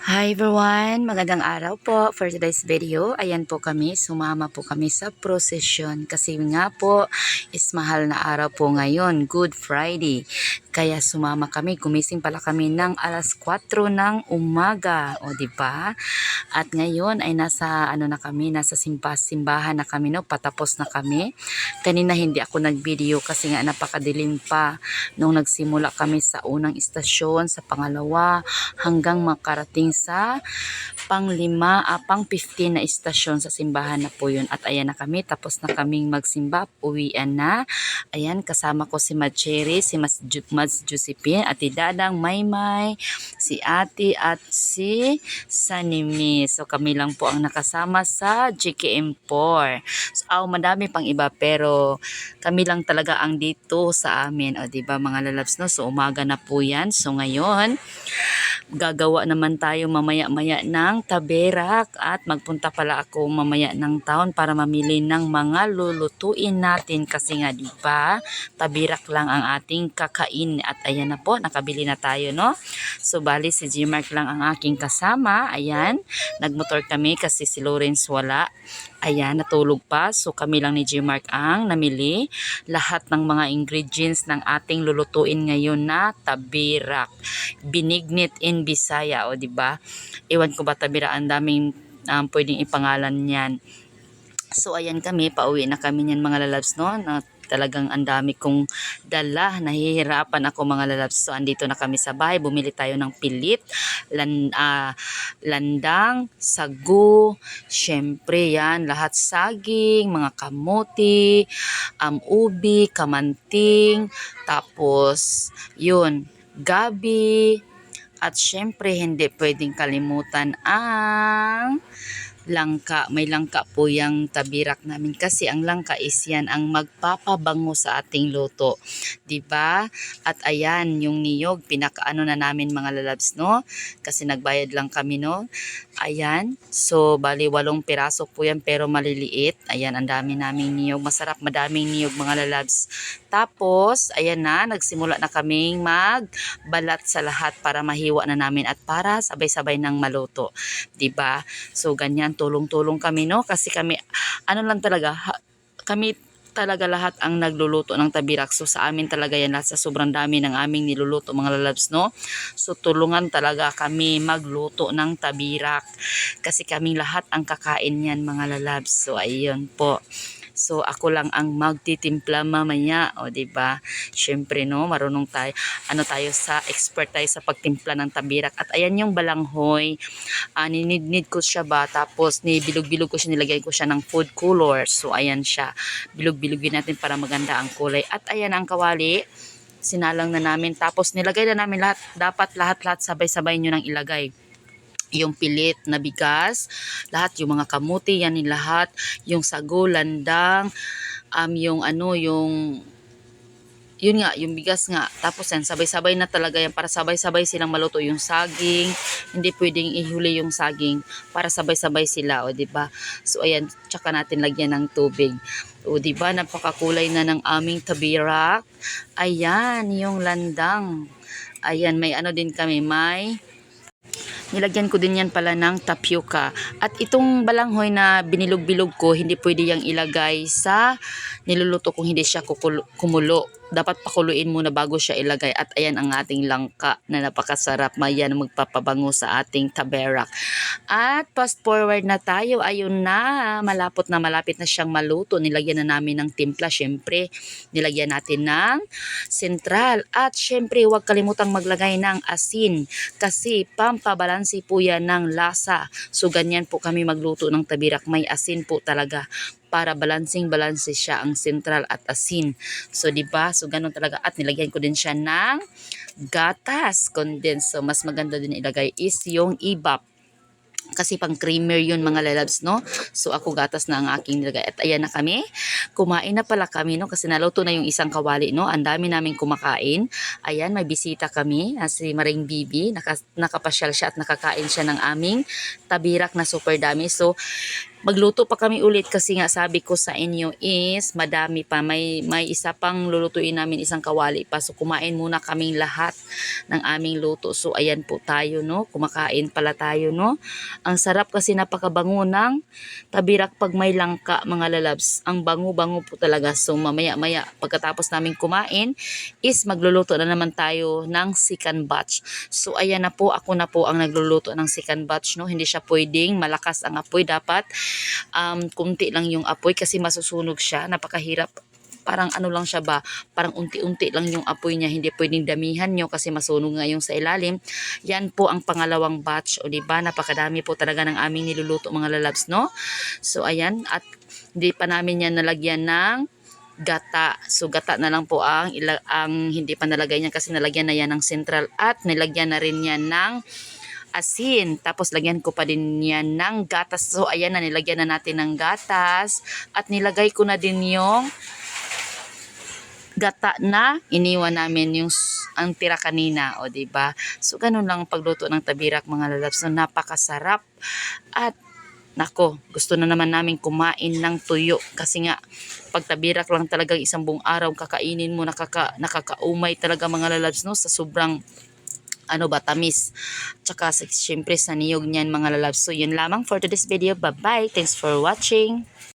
Hi everyone! Magandang araw po for today's video. Ayan po kami, sumama po kami sa prosesyon kasi nga po is mahal na araw po ngayon, Good Friday. Kaya sumama kami, gumising pala kami ng alas 4 ng umaga, o di ba? At ngayon ay nasa na kami, nasa simbahan na kami, no, patapos na kami. Kanina hindi ako nag-video kasi nga napakadilim pa nung nagsimula kami sa unang istasyon, sa pangalawa, hanggang makarating sa pang 15 na istasyon sa simbahan na po yun. At ayan na kami, tapos na kaming magsimba, uwian na. Ayan, kasama ko si Macheri, si Mads Josephine, Ate Dadang, Maymay, si Ate at si Sanimi. So kami lang po ang nakasama sa GKM4. So, madami pang iba pero kami lang talaga ang dito sa amin. O diba mga lalabs, no? So umaga na po yan. So ngayon, gagawa naman tayo mamaya-maya ng taberak at magpunta pala ako mamaya ng town para mamili ng mga lulutuin natin kasi nga di ba taberak lang ang ating kakain. At ayan na po, nakabili na tayo, no? So bali si Gmark lang ang aking kasama. Ayan, nagmotor kami kasi si Lawrence wala. Ayan, natulog pa. So kami lang ni Gmark ang namili lahat ng mga ingredients ng ating lulutuin ngayon na tabirak. Binignit in Bisaya, o di ba? Ewan ko ba tabira, ang daming pwedeng ipangalan niyan. So ayan kami, pauwi na kami niyan mga lalabs, no? Na talagang ang dami kong dala, nahihirapan ako mga lalabs. So andito na kami sa bahay, bumili tayo ng pilit, landang, sagu, syempre yan, lahat saging, mga kamuti, ubi, kamanting, tapos yun, gabi, at syempre hindi pwedeng kalimutan ang langka. May langka po yung tabirak namin kasi ang langka is yan ang magpapabango sa ating luto, di ba? At ayan yung niyog, pinakaano na namin mga lalabs, no? Kasi nagbayad lang kami, no? Ayan, so bali 8 piraso po yan pero maliliit. Ayan, ang dami naming niyog, masarap, madaming niyog mga lalabs. Tapos ayan na, nagsimula na kaming magbalat sa lahat para mahiwa na namin at para sabay-sabay nang maluto, di ba? So ganyan, tulong-tulong kami, no? Kasi kami, lang talaga, kami talaga lahat ang nagluluto ng tabirak. So sa amin talaga yan, lahat sa sobrang dami ng aming niluluto mga lalabs, no? So tulungan talaga kami magluto ng tabirak. Kasi kaming lahat ang kakain yan mga lalabs. So ayun po. So ako lang ang magtitimpla mamaya, o di ba? Syempre, no, marunong tayo, tayo sa expert tayo sa pagtimpla ng tabirak. At ayan yung balanghoy, ninidnid ko siya ba, tapos nibilog-bilog ko siya, nilagay ko siya ng food color. So ayan siya, bilog-bilogin natin para maganda ang kulay. At ayan ang kawali, sinalang na namin, tapos nilagay na namin lahat. Dapat lahat-lahat sabay-sabay nyo nang ilagay. Yung pilit na bigas, lahat, yung mga kamuti, yan yung lahat, yung sago, landang, yung yun nga, yung bigas nga. Tapos yan, sabay-sabay na talaga yan para sabay-sabay silang maluto. Yung saging, hindi pwedeng ihuli yung saging para sabay-sabay sila, o di ba? So ayan, tsaka natin lagyan ng tubig. O di ba, napakakulay na ng aming tabirak. Ayan, yung landang. Ayan, may din kami, may nilagyan ko din yan pala ng tapioca. At itong balanghoy na binilog-bilog ko, hindi pwede yang ilagay sa niluluto kung hindi siya kumulo. Dapat pakuluin muna bago siya ilagay. At ayan ang ating langka na napakasarap. Mayan magpapabango sa ating taberak. At fast forward na tayo. Ayun na, malapit na siyang maluto. Nilagyan na namin ng timpla. Syempre, nilagyan natin ng sentral. At syempre, huwag kalimutang maglagay ng asin. Kasi pampabalansi po yan ng lasa. So ganyan po kami magluto ng tabirak. May asin po talaga para balansing-balanse siya ang sentral at asin. So, di ba? So, ganun talaga. At nilagyan ko din siya ng gatas, condensed. So, mas maganda din ilagay is yung ibap. Kasi pang creamer yun mga lalabs, no? So ako gatas na ang aking nilagay. At ayan na kami. Kumain na pala kami, no? Kasi naluto na yung isang kawali, no? Ang dami namin kumakain. Ayan, may bisita kami. Si Maring Bibi. Nakapasyal siya at nakakain siya ng aming tabirak na super dami. So magluto pa kami ulit kasi nga sabi ko sa inyo is madami pa. May isa pang lulutuin namin, isang kawali pa. So kumain muna kaming lahat ng aming luto. So ayan po tayo, no? Kumakain pala tayo, no? Ang sarap kasi napakabango ng tabirak pag may langka, mga lalabs. Ang bango-bango po talaga. So mamaya-maya pagkatapos namin kumain is magluluto na naman tayo ng second batch. So ayan na po, ako na po ang nagluluto ng second batch, no? Hindi siya pwedeng malakas ang apoy, dapat kunti lang yung apoy kasi masusunog siya. Napakahirap, parang ano lang siya ba, parang unti-unti lang yung apoy niya, hindi pwedeng damihan nyo kasi masunog nga yung sa ilalim. Yan po ang pangalawang batch, o diba, napakadami po talaga ng aming niluluto, mga lalabs, no? So ayan, at hindi pa namin yan nalagyan ng gata. So gata na lang po ang hindi pa nalagay niya kasi nalagyan na yan ng central at nilagyan na rin yan ng asin. Tapos lagyan ko pa din yan ng gatas. So ayan na, nilagyan na natin ng gatas at nilagay ko na din yung gata na iniwan namin, yung ang tira kanina, o diba? So ganun lang ang pagluto ng tabirak, mga lalabs. So napakasarap at nako, gusto na naman namin kumain ng tuyo kasi nga pag tabirak lang talagang isang buong araw kakainin mo, nakakaumay talaga, mga lalabs, no? Sa sobrang ano ba, tamis. Tsaka syempre sa niyog niyan, mga lalabs. So yun lamang for today's video. Bye bye. Thanks for watching.